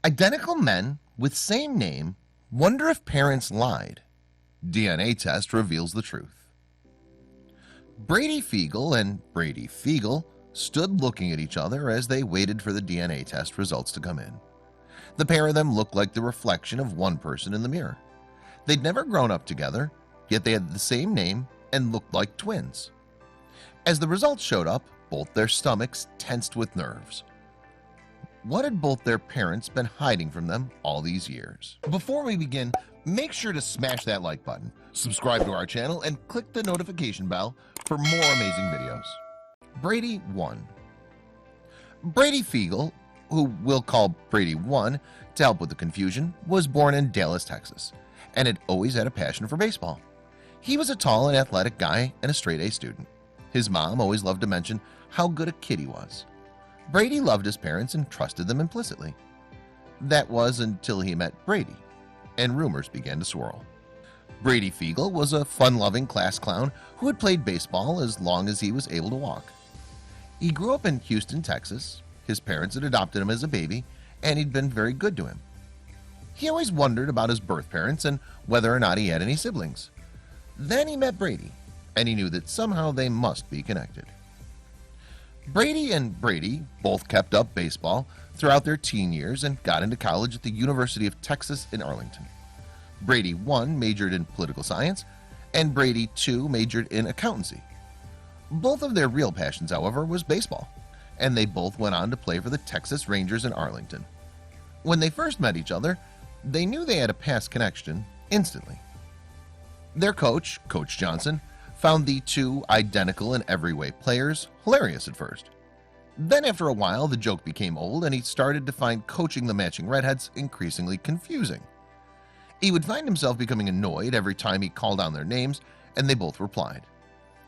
Identical men with same name wonder if parents lied. DNA test reveals the truth. Brady Fiegel and Brady Fiegel stood looking at each other as they waited for the DNA test results to come in. The pair of them looked like the reflection of one person in the mirror. They'd never grown up together, yet they had the same name and looked like twins. As the results showed up, both their stomachs tensed with nerves. What had both their parents been hiding from them all these years? Before we begin, make sure to smash that like button, subscribe to our channel, and click the notification bell for more amazing videos. Brady 1. Brady Fiegel, who we'll call Brady 1 to help with the confusion, was born in Dallas, Texas, and had always had a passion for baseball. He was a tall and athletic guy and a straight-A student. His mom always loved to mention how good a kid he was. Brady loved his parents and trusted them implicitly. That was until he met Brady, and rumors began to swirl. Brady Fiegel was a fun-loving class clown who had played baseball as long as he was able to walk. He grew up in Houston, Texas. His parents had adopted him as a baby, and he'd been very good to him. He always wondered about his birth parents and whether or not he had any siblings. Then he met Brady, and he knew that somehow they must be connected. Brady and Brady both kept up baseball throughout their teen years and got into college at the University of Texas in Arlington. Brady 1 majored in political science, and Brady 2 majored in accountancy. Both of their real passions, however, was baseball, and they both went on to play for the Texas Rangers in Arlington. When they first met each other, they knew they had a past connection instantly. Their coach, Coach Johnson, found the two identical in every way players hilarious at first. Then after a while, the joke became old, and he started to find coaching the matching redheads increasingly confusing. He would find himself becoming annoyed every time he called on their names, and they both replied.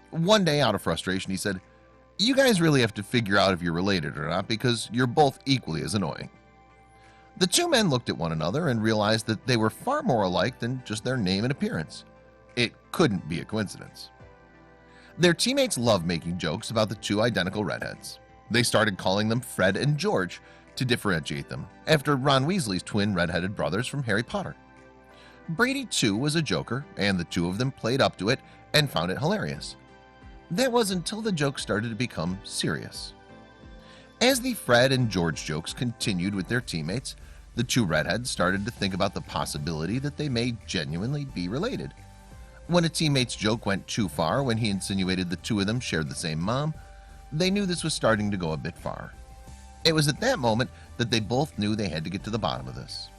One day, out of frustration, he said, "You guys really have to figure out if you're related or not, because you're both equally as annoying." The two men looked at one another and realized that they were far more alike than just their name and appearance. It couldn't be a coincidence. Their teammates loved making jokes about the two identical redheads. They started calling them Fred and George to differentiate them, after Ron Weasley's twin redheaded brothers from Harry Potter. Brady too was a joker, and the two of them played up to it and found it hilarious. That was until the joke started to become serious. As the Fred and George jokes continued with their teammates, the two redheads started to think about the possibility that they may genuinely be related. When a teammate's joke went too far, when he insinuated the two of them shared the same mom, they knew this was starting to go a bit far. It was at that moment that they both knew they had to get to the bottom of this.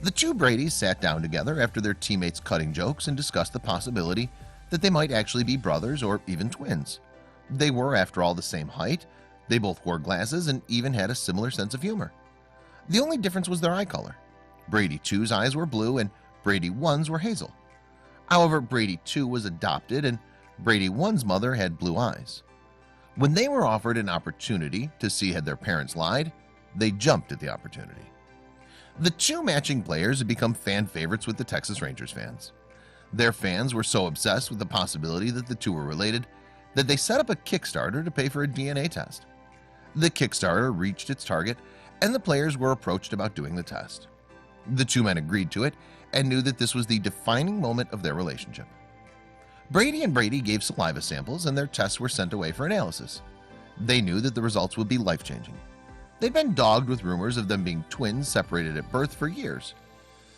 The two Bradys sat down together after their teammates' cutting jokes and discussed the possibility that they might actually be brothers or even twins. They were, after all, the same height, they both wore glasses, and even had a similar sense of humor. The only difference was their eye color. Brady 2's eyes were blue and Brady 1's were hazel. However, Brady 2 was adopted, and Brady 1's mother had blue eyes. When they were offered an opportunity to see had their parents lied, they jumped at the opportunity. The two matching players had become fan favorites with the Texas Rangers fans. Their fans were so obsessed with the possibility that the two were related that they set up a Kickstarter to pay for a DNA test. The Kickstarter reached its target, and the players were approached about doing the test. The two men agreed to it and knew that this was the defining moment of their relationship. Brady and Brady gave saliva samples, and their tests were sent away for analysis. They knew that the results would be life-changing. They'd been dogged with rumors of them being twins separated at birth for years.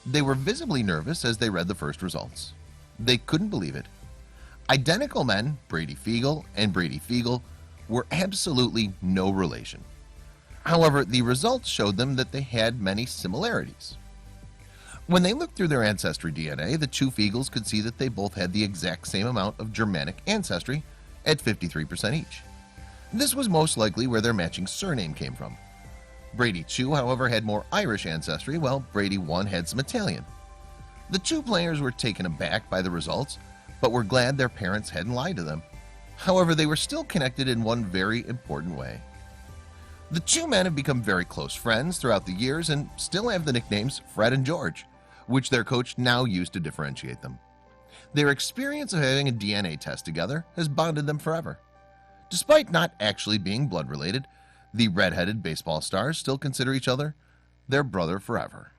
They were visibly nervous as they read the first results. They couldn't believe it. Identical men, Brady Fiegel and Brady Fiegel, were absolutely no relation. However, the results showed them that they had many similarities. When they looked through their ancestry DNA, the two Fiegels could see that they both had the exact same amount of Germanic ancestry at 53% each. This was most likely where their matching surname came from. Brady 2, however, had more Irish ancestry, while Brady 1 had some Italian. The two players were taken aback by the results, but were glad their parents hadn't lied to them. However, they were still connected in one very important way. The two men have become very close friends throughout the years and still have the nicknames Fred and George, which their coach now used to differentiate them. Their experience of having a DNA test together has bonded them forever. Despite not actually being blood related, the red-headed baseball stars still consider each other their brother forever.